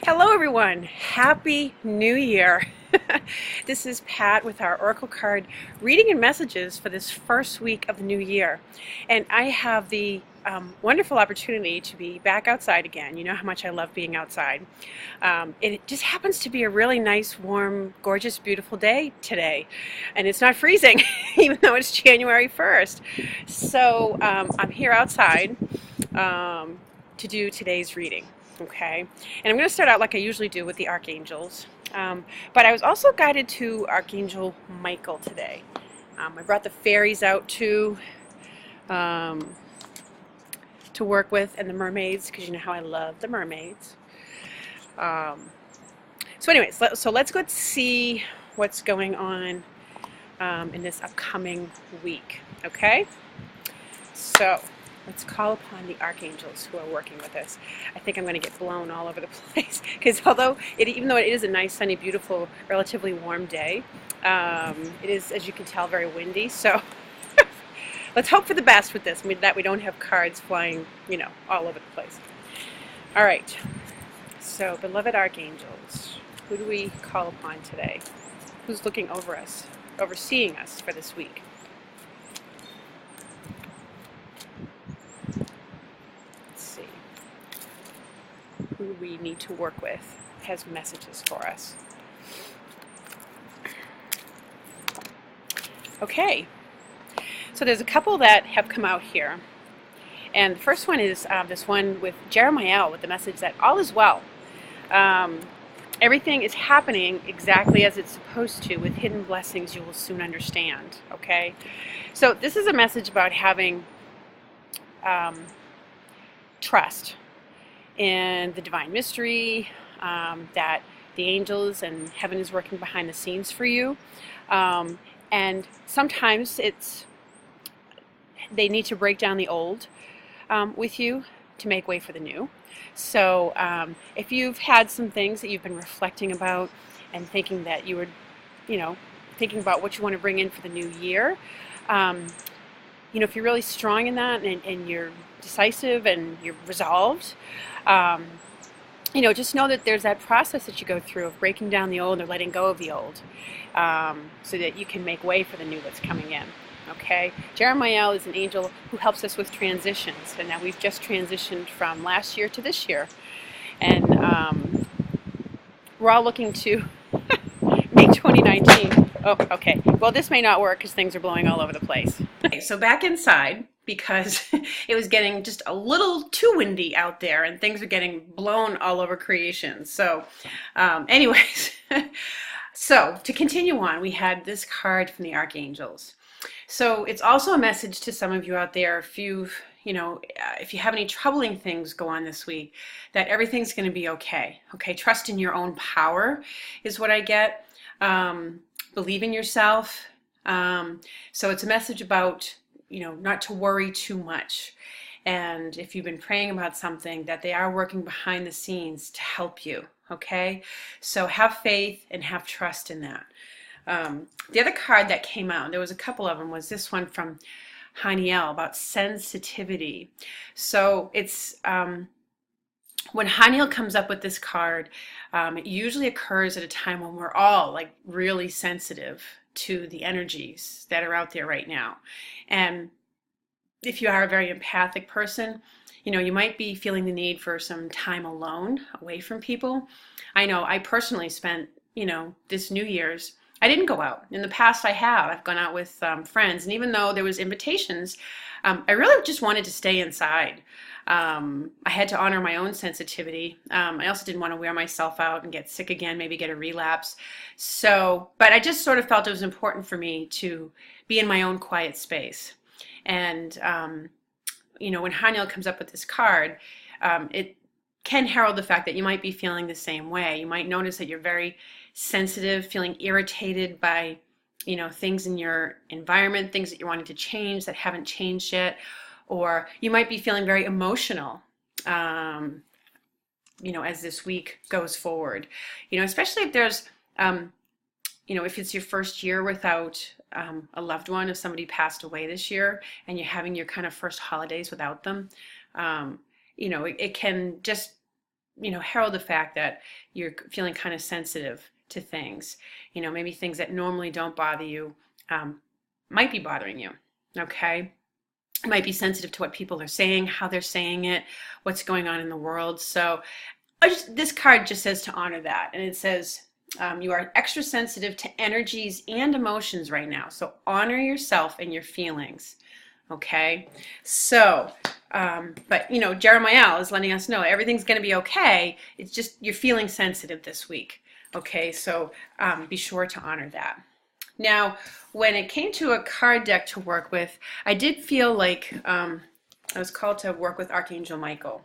Hello everyone, Happy New Year. This is Pat with our Oracle card reading and messages for this first week of the new year. And I have the wonderful opportunity to be back outside again. You know how much I love being outside. It just happens to be a really nice, warm, gorgeous, beautiful day today. And it's not freezing, even though it's January 1st. So I'm here outside to do today's reading. Okay, and I'm going to start out like I usually do with the archangels, but I was also guided to Archangel Michael today. I brought the fairies out um, to work with, and the mermaids, because you know how I love the mermaids. So anyways, let's go see what's going on in this upcoming week. Okay, so let's call upon the archangels who are working with us. I think I'm going to get blown all over the place because even though it is a nice, sunny, beautiful, relatively warm day, it is, as you can tell, very windy. So let's hope for the best with this, that we don't have cards flying, all over the place. All right. So, beloved archangels, who do we call upon today? Who's looking over us, overseeing us for this week? Who we need to work with has messages for us. Okay, so there's a couple that have come out here, and the first one is this one with Jeremiah with the message that all is well. Everything is happening exactly as it's supposed to. With hidden blessings you will soon understand. Okay, so this is a message about having trust in the divine mystery, that the angels and heaven is working behind the scenes for you, and sometimes they need to break down the old with you to make way for the new. So if you've had some things that you've been reflecting about and thinking that you were thinking about what you want to bring in for the new year, if you're really strong in that and you're decisive and you're resolved, just know that there's that process that you go through of breaking down the old or letting go of the old, so that you can make way for the new that's coming in. Okay, Jeremiah is an angel who helps us with transitions, and now we've just transitioned from last year to this year, and we're all looking to make 2019. Oh, okay. Well, this may not work because things are blowing all over the place. Okay, so back inside, because it was getting just a little too windy out there and things are getting blown all over creation. So anyways, so to continue on, we had this card from the archangels. So it's also a message to some of you out there, if you have any troubling things go on this week, that everything's going to be okay. Okay, trust in your own power is what I get. Believe in yourself. So it's a message about, not to worry too much. And if you've been praying about something, that they are working behind the scenes to help you. Okay, so have faith and have trust in that. The other card that came out, there was a couple of them, was this one from Haniel about sensitivity. So it's when Haniel comes up with this card, it usually occurs at a time when we're all like really sensitive to the energies that are out there right now. And if you are a very empathic person, you might be feeling the need for some time alone, away from people. I know I personally spent, this New Year's, I didn't go out. In the past, I've gone out with friends, and even though there was invitations, I really just wanted to stay inside. I had to honor my own sensitivity. I also didn't want to wear myself out and get sick again, maybe get a relapse. But I just sort of felt it was important for me to be in my own quiet space. And, when Haniel comes up with this card, it can herald the fact that you might be feeling the same way. You might notice that you're very sensitive, feeling irritated by, things in your environment, things that you're wanting to change that haven't changed yet. Or you might be feeling very emotional, as this week goes forward. Especially if there's, if it's your first year without a loved one, if somebody passed away this year and you're having your kind of first holidays without them, it can just herald the fact that you're feeling kind of sensitive to things. Maybe things that normally don't bother you might be bothering you. Okay? You might be sensitive to what people are saying, how they're saying it, what's going on in the world. So this card just says to honor that. And it says, you are extra sensitive to energies and emotions right now. So honor yourself and your feelings. Okay? So, but Jeremiah is letting us know everything's going to be okay. It's just you're feeling sensitive this week. Okay? So be sure to honor that. Now, when it came to a card deck to work with, I did feel like I was called to work with Archangel Michael.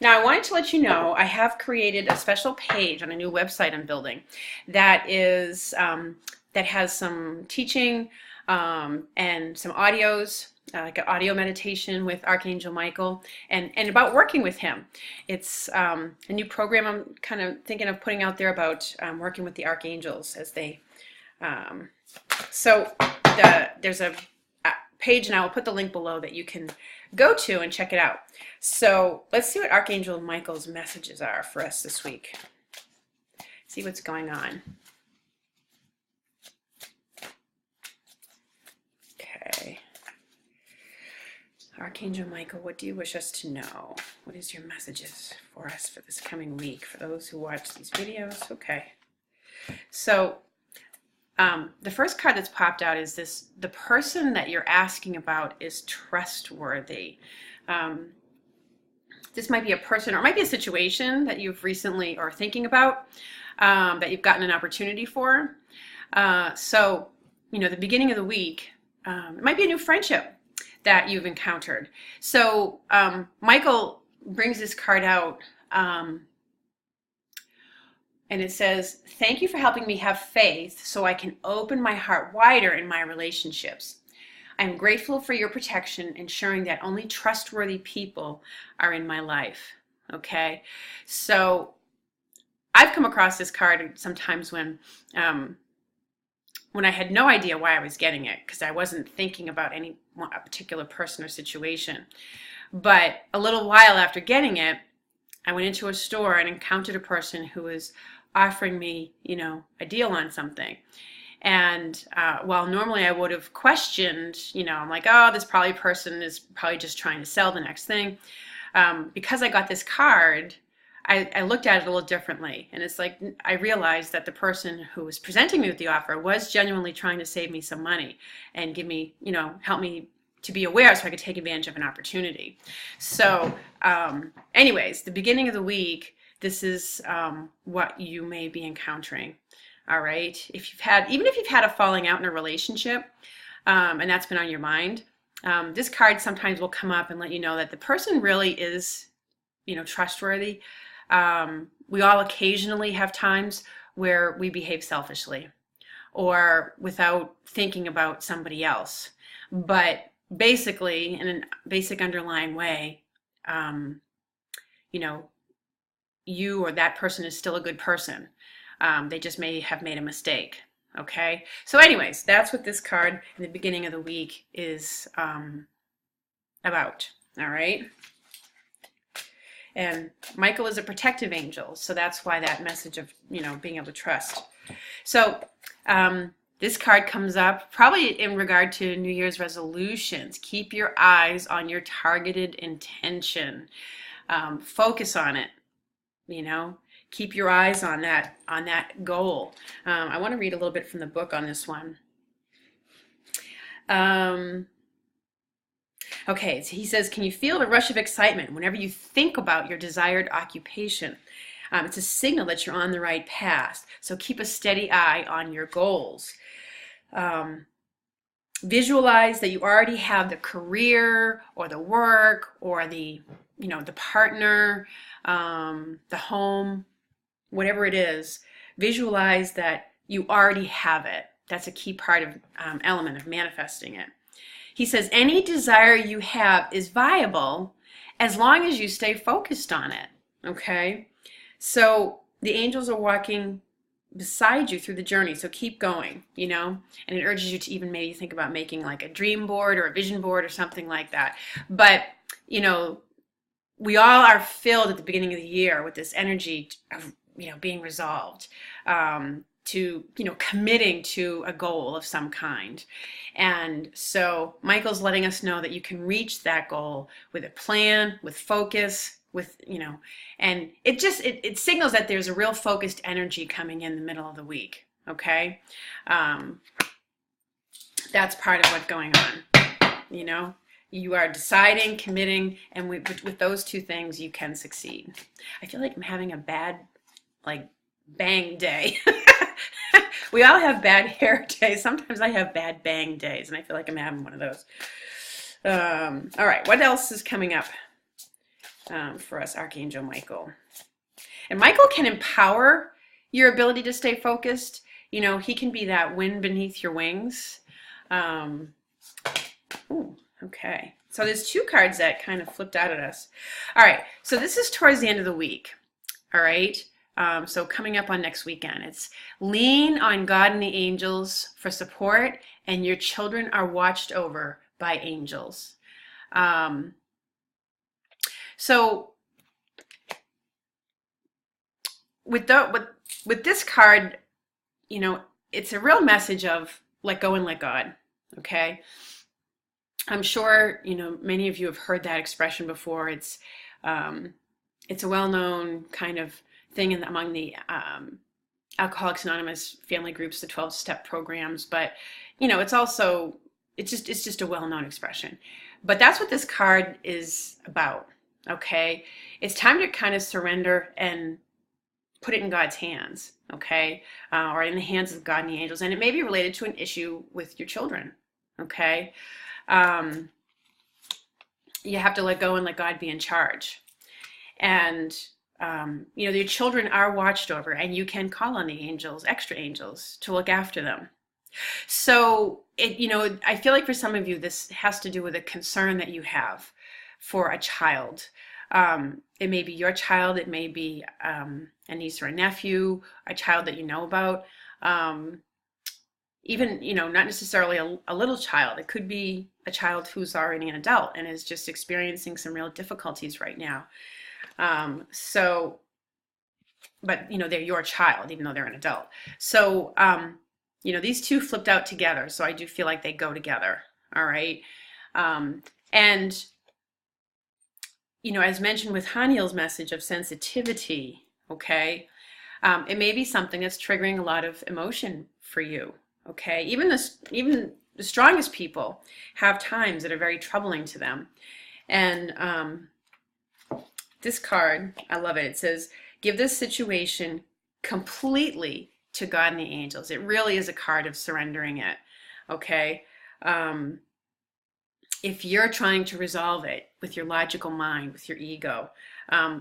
Now, I wanted to let you know I have created a special page on a new website I'm building that has some teaching and some audios, like an audio meditation with Archangel Michael, and about working with him. It's a new program I'm kind of thinking of putting out there about working with the archangels as they. So there's a page, and I will put the link below that you can go to and check it out. So let's see what Archangel Michael's messages are for us this week. See what's going on. Okay. Archangel Michael, what do you wish us to know? What is your messages for us for this coming week, for those who watch these videos? Okay. So the first card that's popped out is this: the person that you're asking about is trustworthy. This might be a person, or it might be a situation that you've recently or thinking about, that you've gotten an opportunity for. So, the beginning of the week, it might be a new friendship that you've encountered. So Michael brings this card out, and it says, thank you for helping me have faith so I can open my heart wider in my relationships. I'm grateful for your protection, ensuring that only trustworthy people are in my life. Okay? So I've come across this card sometimes when I had no idea why I was getting it, because I wasn't thinking about a particular person or situation. But a little while after getting it, I went into a store and encountered a person who was offering me, a deal on something. And while normally I would have questioned, I'm like, oh, this person is probably just trying to sell the next thing. Because I got this card, I looked at it a little differently. And it's like, I realized that the person who was presenting me with the offer was genuinely trying to save me some money and give me, help me to be aware so I could take advantage of an opportunity. So anyways, the beginning of the week, this is what you may be encountering. All right. Even if you've had a falling out in a relationship, and that's been on your mind, this card sometimes will come up and let you know that the person really is, trustworthy. We all occasionally have times where we behave selfishly or without thinking about somebody else. But basically, in a basic underlying way, you or that person is still a good person. They just may have made a mistake. Okay? So anyways, that's what this card in the beginning of the week is about. All right? And Michael is a protective angel, so that's why that message of, being able to trust. So this card comes up probably in regard to New Year's resolutions. Keep your eyes on your targeted intention. Focus on it, Keep your eyes on that goal. I want to read a little bit from the book on this one. Okay, so he says, can you feel the rush of excitement whenever you think about your desired occupation? It's a signal that you're on the right path. So keep a steady eye on your goals. Visualize that you already have the career or the work or the partner, the home, whatever it is. Visualize that you already have it. That's a key part of element of manifesting it. He says any desire you have is viable as long as you stay focused on it. Okay? So the angels are walking beside you through the journey, so keep going, and it urges you to even maybe think about making like a dream board or a vision board or something like that. But we all are filled at the beginning of the year with this energy of, being resolved, to, committing to a goal of some kind. And so Michael's letting us know that you can reach that goal with a plan, with focus, with, and it signals that there's a real focused energy coming in the middle of the week. Okay. That's part of what's going on. You are deciding, committing, and with those two things, you can succeed. I feel like I'm having a bad, bang day. We all have bad hair days. Sometimes I have bad bang days, and I feel like I'm having one of those. All right, what else is coming up for us, Archangel Michael? And Michael can empower your ability to stay focused. He can be that wind beneath your wings. Ooh, okay. So there's two cards that kind of flipped out at us. All right, so this is towards the end of the week. All right. So coming up on next weekend, it's lean on God and the angels for support, and your children are watched over by angels. So with this card, it's a real message of let go and let God. Okay. I'm sure, many of you have heard that expression before. It's a well-known kind of thing among the Alcoholics Anonymous family groups, the 12-step programs, but it's just a well-known expression. But that's what this card is about. Okay, it's time to kind of surrender and put it in God's hands. Okay, or in the hands of God and the angels, and it may be related to an issue with your children. Okay, you have to let go and let God be in charge. And your children are watched over, and you can call on the angels, extra angels, to look after them. So I feel like for some of you, this has to do with a concern that you have for a child. It may be your child, it may be a niece or a nephew, a child that you know about. Even, not necessarily a little child. It could be a child who's already an adult and is just experiencing some real difficulties right now. But they're your child, even though they're an adult. So, these two flipped out together. So I do feel like they go together. All right. And, as mentioned with Haniel's message of sensitivity, okay, it may be something that's triggering a lot of emotion for you. Okay. Even the strongest people have times that are very troubling to them. And, this card, I love it. It says, give this situation completely to God and the angels. It really is a card of surrendering it. Okay. If you're trying to resolve it with your logical mind, with your ego,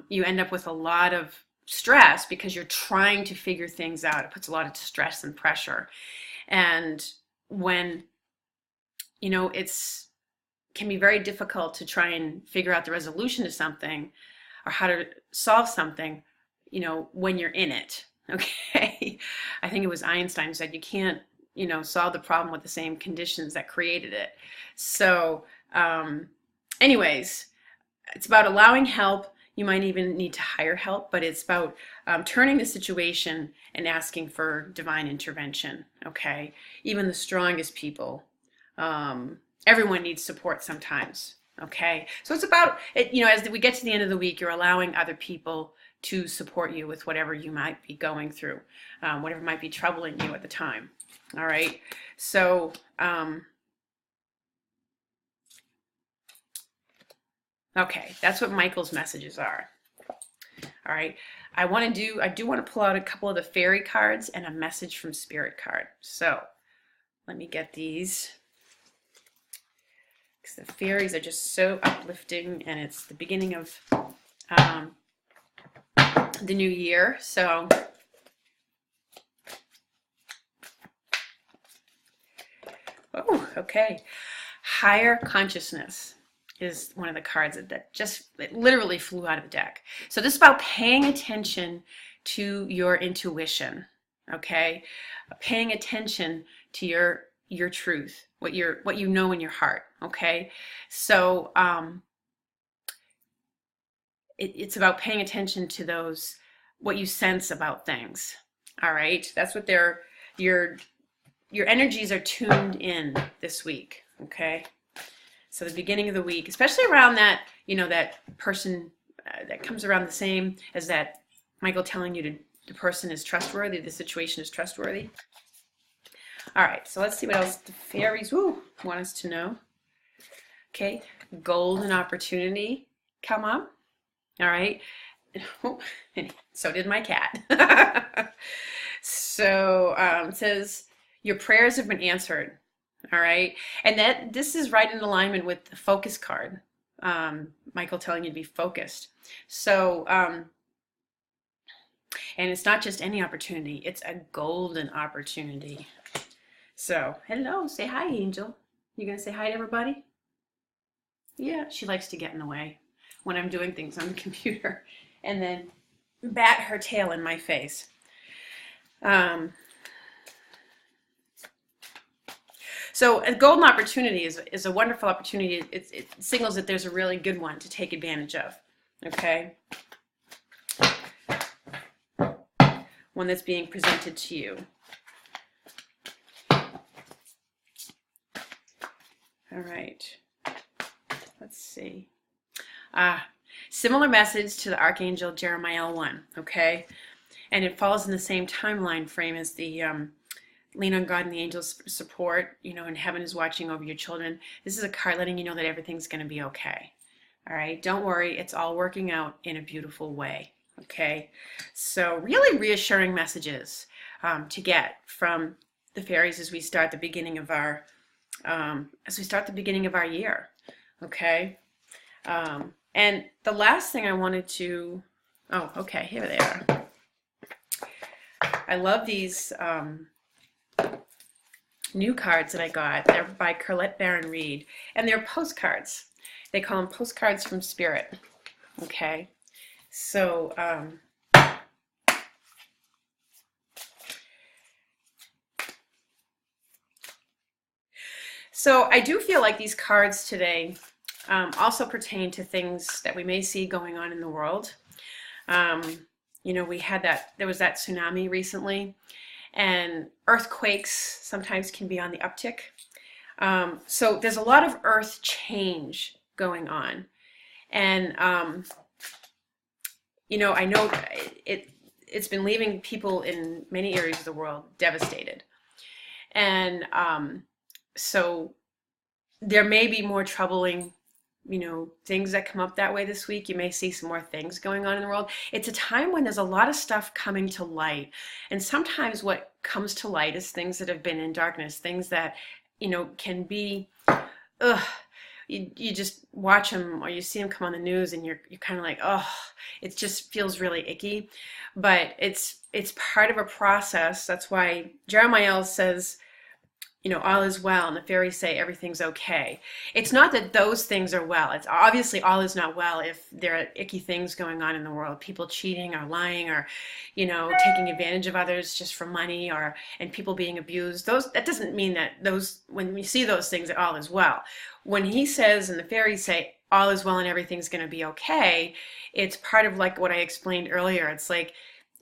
you end up with a lot of stress because you're trying to figure things out. It puts a lot of stress and pressure. And when, can be very difficult to try and figure out the resolution to something or how to solve something, when you're in it. Okay. I think it was Einstein who said you can't, solve the problem with the same conditions that created it. So, anyways, it's about allowing help. You might even need to hire help, but it's about turning the situation and asking for divine intervention. Okay. Even the strongest people, everyone needs support sometimes. Okay. So it's about it, as we get to the end of the week, you're allowing other people to support you with whatever you might be going through, whatever might be troubling you at the time. All right. So, okay, that's what Michael's messages are. All right. I do want to pull out a couple of the fairy cards and a message from Spirit card. So let me get these. Because the fairies are just so uplifting, and it's the beginning of the new year. So okay. Higher consciousness is one of the cards that it literally flew out of the deck. So this is about paying attention to your intuition, okay? Paying attention to your truth, what you know in your heart, okay? So it's about paying attention to those, what you sense about things. All right, that's what your energies are tuned in this week. Okay, so the beginning of the week, especially around that, that person that comes around the same as that Michael telling you the person is trustworthy, the situation is trustworthy. All right, so let's see what else the fairies want us to know. Okay, golden opportunity come up. All right. So did my cat. So it says your prayers have been answered. All right, and this is right in alignment with the focus card. Michael telling you to be focused. So and it's not just any opportunity; it's a golden opportunity. So hello, say hi, Angel. You gonna say hi to everybody? Yeah, she likes to get in the way when I'm doing things on the computer and then bat her tail in my face. So a golden opportunity is a wonderful opportunity. It signals that there's a really good one to take advantage of. Okay? One that's being presented to you. All right. Let's see. Similar message to the Archangel Jeremiah 1, okay? And it falls in the same timeline frame as the lean on God and the angels support, and heaven is watching over your children. This is a card letting you know that everything's going to be okay. All right? Don't worry. It's all working out in a beautiful way, okay? So really reassuring messages to get from the fairies as we start the beginning of our year, okay? And the last thing I wanted to, okay, here they are. I love these new cards that I got. They're by Colette Baron Reed, and they're postcards. They call them postcards from Spirit, okay? So, so I do feel like these cards today also pertain to things that we may see going on in the world. There was that tsunami recently, and earthquakes sometimes can be on the uptick. So there's a lot of earth change going on. And, I know it's been leaving people in many areas of the world devastated. And so there may be more troubling things that come up that way this week. You may see some more things going on in the world. It's a time when there's a lot of stuff coming to light. And sometimes what comes to light is things that have been in darkness, things that, can be, you just watch them or you see them come on the news and you're kind of like, it just feels really icky. But it's part of a process. That's why Jeremiah says, all is well, and the fairies say everything's okay. It's not that those things are well. It's obviously all is not well if there are icky things going on in the world, people cheating or lying or, taking advantage of others just for money and people being abused. That doesn't mean that when we see those things, that all is well. When he says, and the fairies say, all is well and everything's going to be okay, it's part of like what I explained earlier. It's like,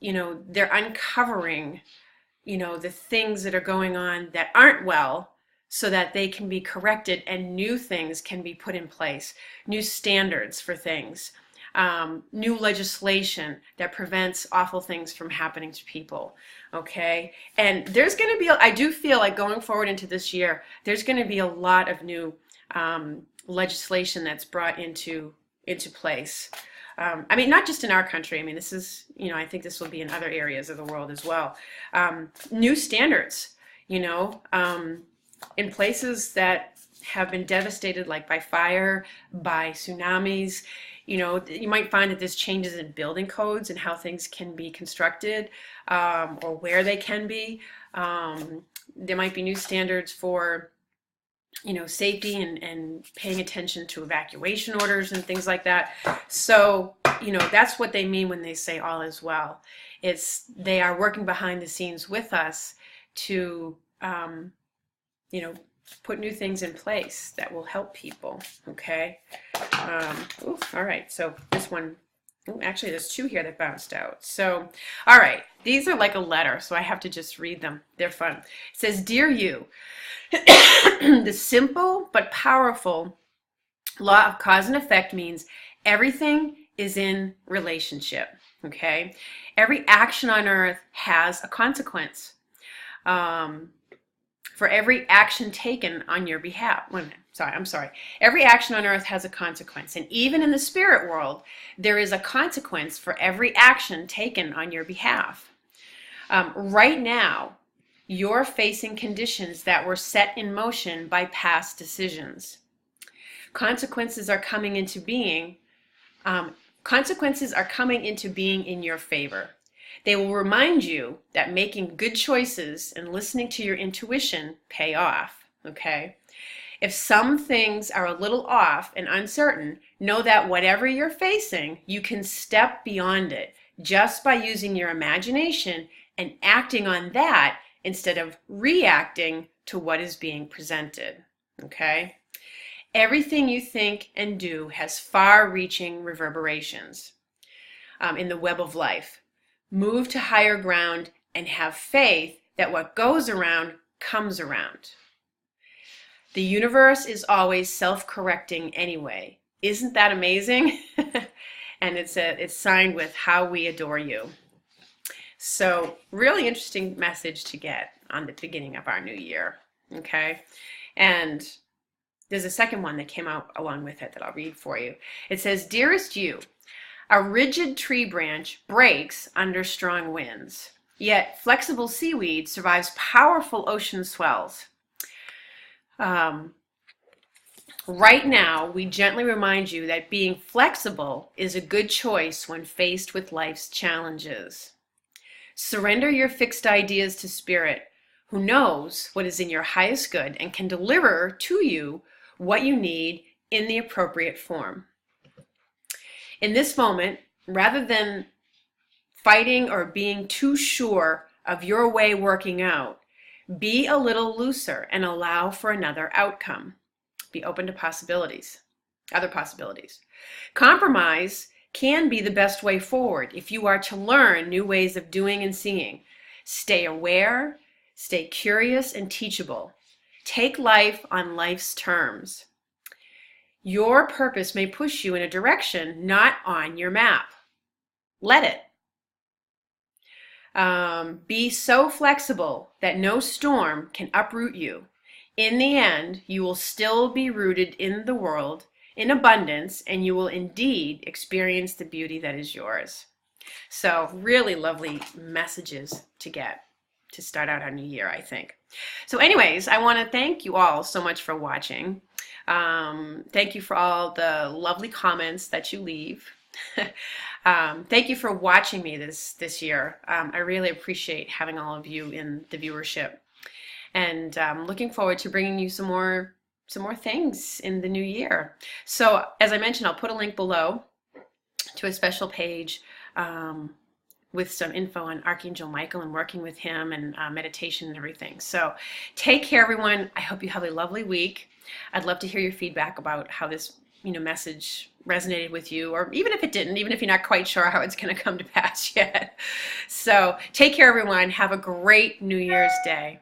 they're uncovering the things that are going on that aren't well so that they can be corrected and new things can be put in place, new standards for things, new legislation that prevents awful things from happening to people, okay? And there's going to be, I do feel like going forward into this year, there's going to be a lot of new legislation that's brought into place. Not just in our country. This is, I think this will be in other areas of the world as well. New standards, in places that have been devastated, like by fire, by tsunamis. You might find that there's changes in building codes and how things can be constructed, or where they can be. There might be new standards for safety and paying attention to evacuation orders and things like that. So, that's what they mean when they say all is well. They are working behind the scenes with us to, put new things in place that will help people, okay? All right, so this one Ooh, actually, there's two here that bounced out. So, all right, these are like a letter, so I have to just read them. They're fun. It says, Dear you, the simple but powerful law of cause and effect means everything is in relationship, okay? Every action on earth has a consequence. For every action taken on your behalf. Wait a minute. I'm sorry. Every action on earth has a consequence. And even in the spirit world, there is a consequence for every action taken on your behalf. Right now, you're facing conditions that were set in motion by past decisions. Consequences are coming into being. Consequences are coming into being in your favor. They will remind you that making good choices and listening to your intuition pay off, okay? If some things are a little off and uncertain, know that whatever you're facing, you can step beyond it just by using your imagination and acting on that instead of reacting to what is being presented, okay? Everything you think and do has far-reaching reverberations in the web of life. Move to higher ground and have faith that what goes around comes around. The universe is always self-correcting anyway. Isn't that amazing? And it's signed with How We Adore You. So really interesting message to get on the beginning of our new year. Okay? And there's a second one that came out along with it that I'll read for you. It says, Dearest you, a rigid tree branch breaks under strong winds, yet flexible seaweed survives powerful ocean swells. Right now, we gently remind you that being flexible is a good choice when faced with life's challenges. Surrender your fixed ideas to Spirit, who knows what is in your highest good and can deliver to you what you need in the appropriate form. In this moment, rather than fighting or being too sure of your way working out, be a little looser and allow for another outcome. Be open to possibilities, other possibilities. Compromise can be the best way forward if you are to learn new ways of doing and seeing. Stay aware, stay curious and teachable. Take life on life's terms. Your purpose may push you in a direction not on your map. Let it. Be so flexible that no storm can uproot you. In the end, you will still be rooted in the world, in abundance, and you will indeed experience the beauty that is yours. So really lovely messages to get to start out our new year, I think. So anyways, I want to thank you all so much for watching. Thank you for all the lovely comments that you leave. Thank you for watching me this year. I really appreciate having all of you in the viewership, and looking forward to bringing you some more things in the new year. So as I mentioned, I'll put a link below to a special page with some info on Archangel Michael and working with him and meditation and everything. So take care, everyone. I hope you have a lovely week. I'd love to hear your feedback about how this message resonated with you, or even if it didn't, even if you're not quite sure how it's going to come to pass yet. So take care, everyone. Have a great New Year's Day.